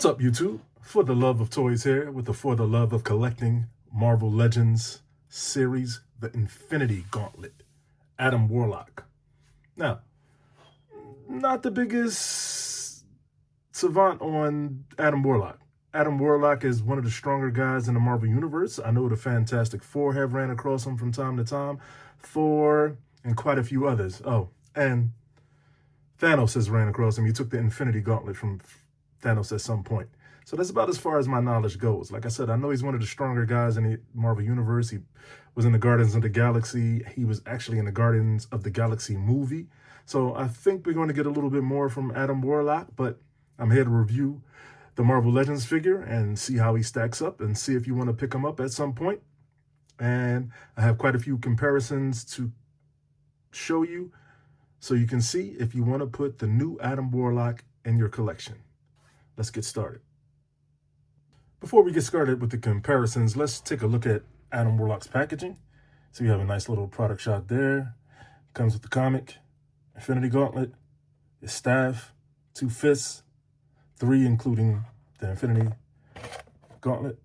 What's up, YouTube? For the Love of Toys here with the For the Love of Collecting Marvel Legends series, the Infinity Gauntlet, Adam Warlock. Now, not the biggest savant on Adam Warlock. Adam Warlock is one of the stronger guys in the Marvel Universe. I know the Fantastic Four have ran across him from time to time. Thor and quite a few others. Oh, and Thanos has ran across him. He took the Infinity Gauntlet from Thanos at some point. So that's about as far as my knowledge goes. Like I said, I know he's one of the stronger guys in the Marvel Universe. He was in the Guardians of the Galaxy. He was actually in the Guardians of the Galaxy movie. So I think we're going to get a little bit more from Adam Warlock, but I'm here to review the Marvel Legends figure and see how he stacks up and see if you want to pick him up at some point. And I have quite a few comparisons to show you so you can see if you want to put the new Adam Warlock in your collection. Let's get started. Before we get started with the comparisons, let's take a look at Adam Warlock's packaging. So you have a nice little product shot there. Comes with the comic, Infinity Gauntlet, his staff, 2 fists, 3 including the Infinity Gauntlet.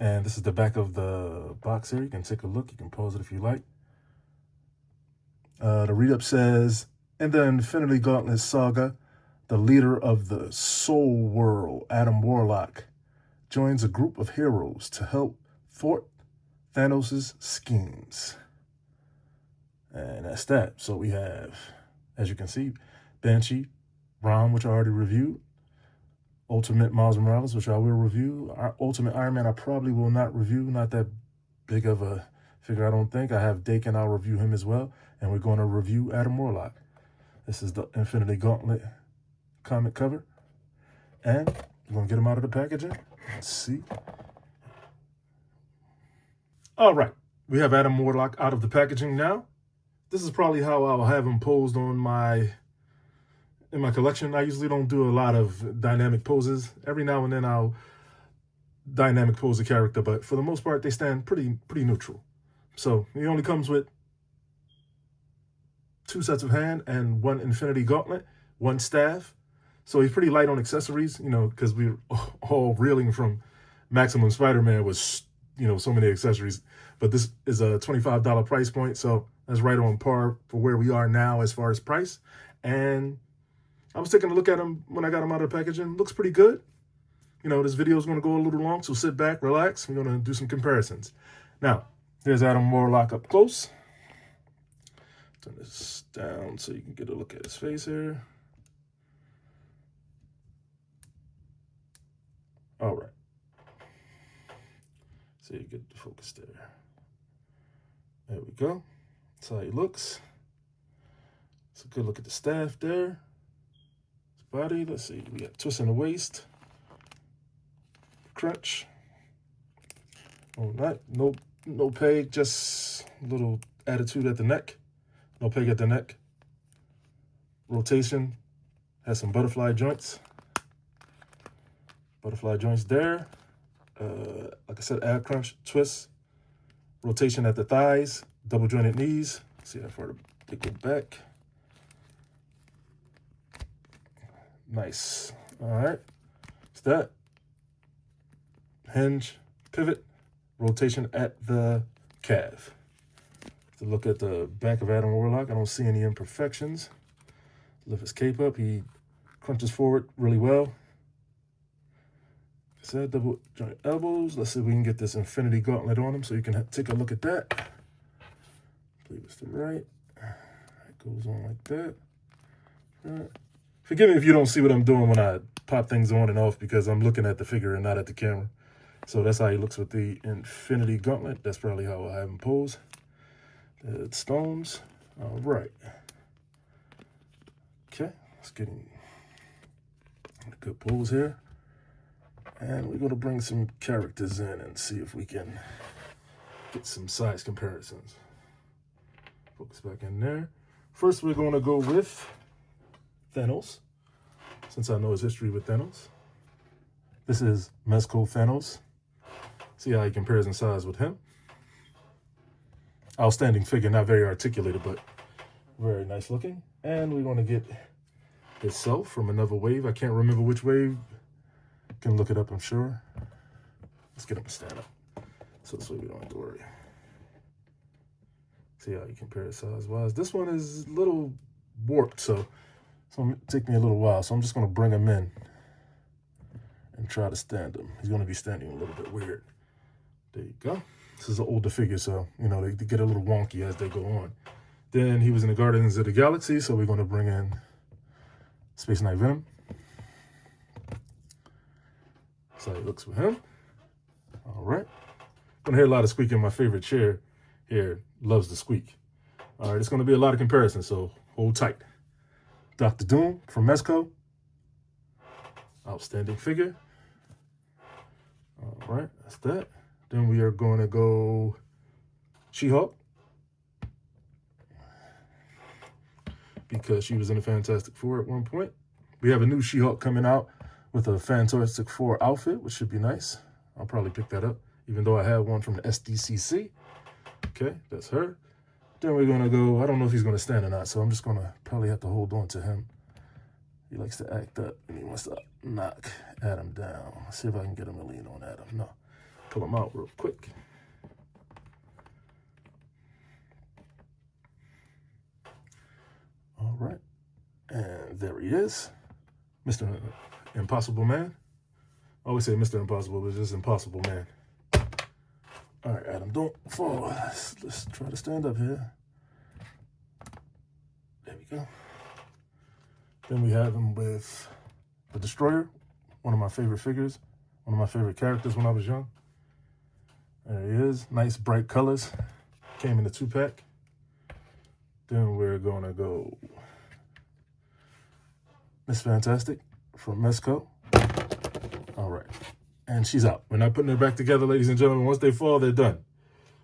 And this is the back of the box here. You can take a look. You can pause it if you like. The read-up says, in the Infinity Gauntlet saga, the leader of the Soul World, Adam Warlock, joins a group of heroes to help thwart Thanos' schemes. And that's that. So we have, as you can see, Banshee, Rom, which I already reviewed, Ultimate Miles Morales, which I will review. Our Ultimate Iron Man, I probably will not review. Not that big of a figure, I don't think. I have Dakin, I'll review him as well. And we're going to review Adam Warlock. This is the Infinity Gauntlet comic cover. And we're going to get him out of the packaging. Let's see. All right. We have Adam Warlock out of the packaging now. This is probably how I'll have him posed in my collection. I usually don't do a lot of dynamic poses. Every now and then I'll dynamic pose a character, but for the most part, they stand pretty neutral. So he only comes with 2 sets of hand and 1 Infinity Gauntlet, 1 staff. So he's pretty light on accessories, you know, because we're all reeling from Maximum Spider-Man with, you know, so many accessories. But this is a $25 price point, so that's right on par for where we are now as far as price. And I was taking a look at him when I got him out of the packaging. Looks pretty good. You know, this video is going to go a little long, so sit back, relax. We're going to do some comparisons. Now, here's Adam Warlock up close. Turn this down so you can get a look at his face here. All right. So you get the focus there. There we go. That's how he looks. It's a good look at the staff there. His body, let's see. We got twist in the waist. Crunch. Oh, no peg, just a little attitude at the neck. No peg at the neck. Rotation. Has some butterfly joints. Butterfly joints there. Like I said, ab crunch, twist, rotation at the thighs, double jointed knees. See how far they go back. Nice. All right. It's that. Hinge, pivot, rotation at the calf. To look at the back of Adam Warlock, I don't see any imperfections. Lift his cape up. He crunches forward really well. Said double joint elbows. Let's see if we can get this Infinity Gauntlet on him so you can take a look at that. I believe it's the right. It goes on like that. Right. Forgive me if you don't see what I'm doing when I pop things on and off because I'm looking at the figure and not at the camera. So that's how he looks with the Infinity Gauntlet. That's probably how I have him pose. The stones. All right. Okay, let's get him a good pose here. And we're going to bring some characters in and see if we can get some size comparisons. Focus back in there. First, we're going to go with Thanos, since I know his history with Thanos. This is Mezco Thanos. See how he compares in size with him. Outstanding figure, not very articulated, but very nice looking. And we're going to get itself from another wave. I can't remember which wave can look it up, I'm sure. Let's get him to stand up, so this way we don't have to worry. See how you compare it size-wise. This one is a little warped, so it's going to take me a little while. So I'm just going to bring him in and try to stand him. He's going to be standing a little bit weird. There you go. This is an older figure, so, you know, they get a little wonky as they go on. Then he was in the Guardians of the Galaxy, so we're going to bring in Space Knight Venom. So it looks with him. All right. Gonna hear a lot of squeaking. My favorite chair here loves to squeak. All right, it's gonna be a lot of comparisons, so hold tight. Dr. Doom from Mezco. Outstanding figure. All right, that's that. Then we are going to go She-Hulk, because she was in the Fantastic Four at one point. We have a new She-Hulk coming out with a Fantastic Four outfit, which should be nice. I'll probably pick that up, even though I have one from the SDCC. Okay, that's her. Then we're going to go, I don't know if he's going to stand or not, so I'm just going to probably have to hold on to him. He likes to act up, and he wants to knock Adam down. Let's see if I can get him to lean on Adam. No. Pull him out real quick. All right. And there he is. Mr. Impossible Man. I always say Mr. Impossible, but it's just Impossible Man. All right, Adam, don't fall. Let's try to stand up here. There we go. Then we have him with the Destroyer, one of my favorite figures, one of my favorite characters when I was young. There he is. Nice, bright colors. Came in a 2-pack. Then we're going to go Miss Fantastic from Mezco. All right. And she's out. We're not putting her back together, ladies and gentlemen. Once they fall, they're done.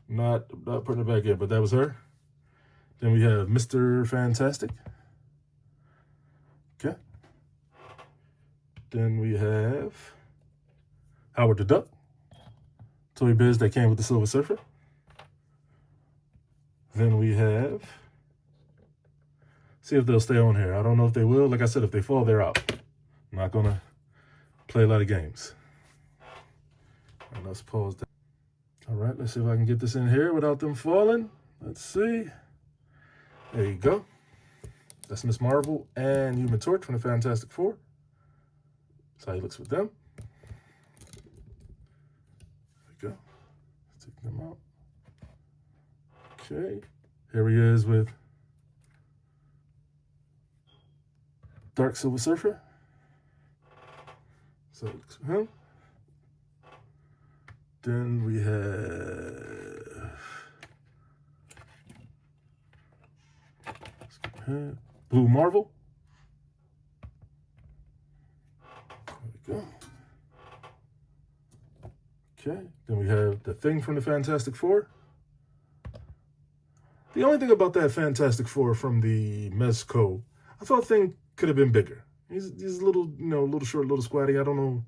Not putting her back in, but that was her. Then we have Mr. Fantastic. Okay. Then we have Howard the Duck. Toy Biz that came with the Silver Surfer. Then we have, see if they'll stay on here. I don't know if they will. Like I said, if they fall, they're out. I'm not going to play a lot of games. And let's pause that. All right, let's see if I can get this in here without them falling. Let's see. There you go. That's Miss Marvel and Human Torch from the Fantastic Four. That's how he looks with them. There we go. Let's take them out. Okay. Here he is with Dark Silver Surfer. So it looks with him. Then we have Blue Marvel. There we go. Okay, then we have the Thing from the Fantastic Four. The only thing about that Fantastic Four from the Mezco, I thought Thing could have been bigger. He's a little, you know, a little short, a little squatty. I don't know.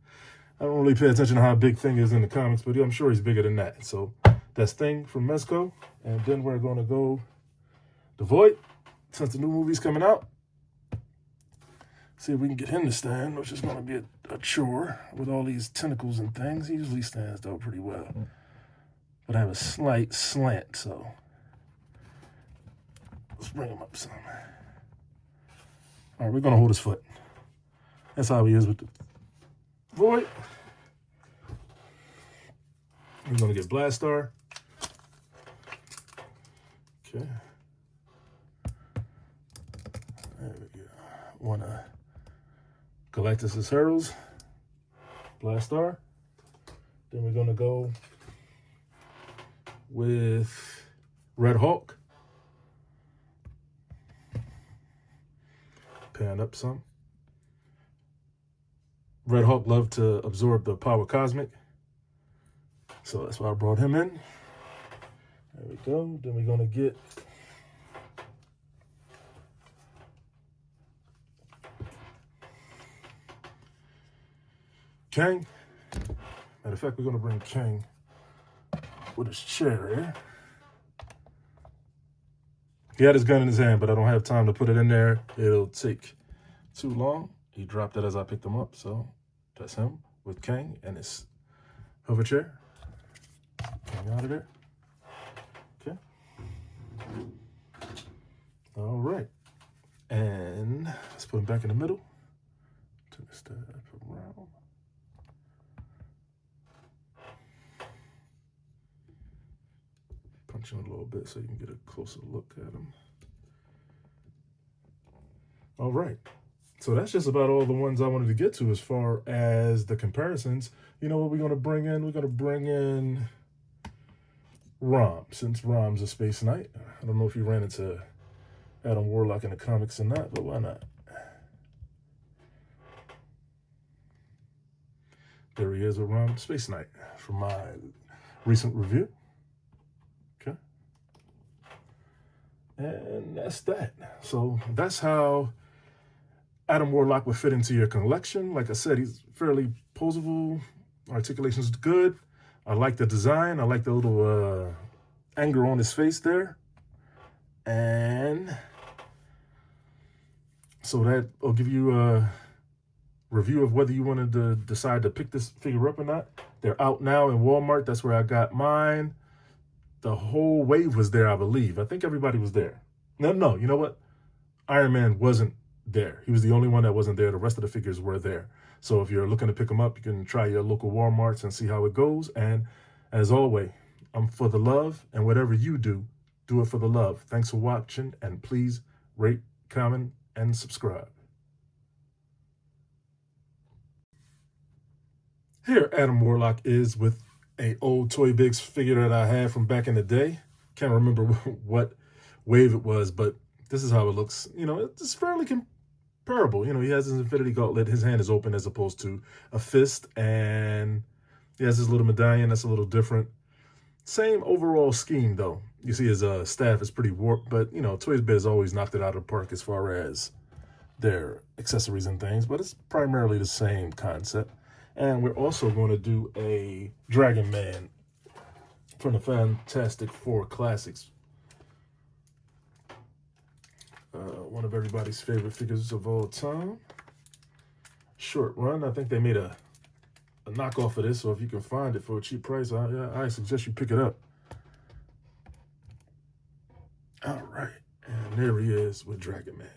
I don't really pay attention to how big Thing is in the comics, but I'm sure he's bigger than that. So that's Thing from Mezco. And then we're going to go The Void, since the new movie's coming out. See if we can get him to stand, which is going to be a chore with all these tentacles and things. He usually stands, though, pretty well. But I have a slight slant, so let's bring him up some. All right, we're going to hold his foot. That's how he is with the Void. We're going to get Blastar. Okay. There we go. One of Galactus' Heralds. Blastar. Then we're going to go with Red Hulk. Pan up some. Red Hulk loved to absorb the power cosmic. So that's why I brought him in. There we go. Then we're going to get Kang. Matter of fact, we're going to bring Kang with his chair here. He had his gun in his hand, but I don't have time to put it in there. It'll take too long. He dropped it as I picked him up, so that's him with Kang and his hover chair. Kang out of there. Okay. All right. And let's put him back in the middle. Turn this step around. Punch him a little bit so you can get a closer look at him. All right. So that's just about all the ones I wanted to get to as far as the comparisons. You know what we're going to bring in? We're going to bring in Rom, since Rom's a Space Knight. I don't know if you ran into Adam Warlock in the comics or not, but why not? There he is with Rom, Space Knight, from my recent review. Okay. And that's that. So that's how Adam Warlock would fit into your collection. Like I said, he's fairly posable. Articulation's good. I like the design. I like the little anger on his face there. And so that will give you a review of whether you wanted to decide to pick this figure up or not. They're out now in Walmart. That's where I got mine. The whole wave was there, I believe. I think everybody was there. No, you know what? Iron Man wasn't there. He was the only one that wasn't there. The rest of the figures were there. So if you're looking to pick them up, you can try your local Walmarts and see how it goes. And as always, I'm for the love, and whatever you do, do it for the love. Thanks for watching, and please rate, comment, and subscribe. Here Adam Warlock is with a old Toy Bigs figure that I had from back in the day. Can't remember what wave it was, but this is how it looks. You know, it's fairly comparable. You know, he has his Infinity Gauntlet. His hand is open as opposed to a fist, and he has his little medallion that's a little different. Same overall scheme, though. You see his staff is pretty warped, but, you know, Toys Biz always knocked it out of the park as far as their accessories and things, but it's primarily the same concept. And we're also going to do a Dragon Man from the Fantastic Four Classics. One of everybody's favorite figures of all time. Short run. I think they made a knockoff of this, so if you can find it for a cheap price, I suggest you pick it up. All right. And there he is with Dragon Man.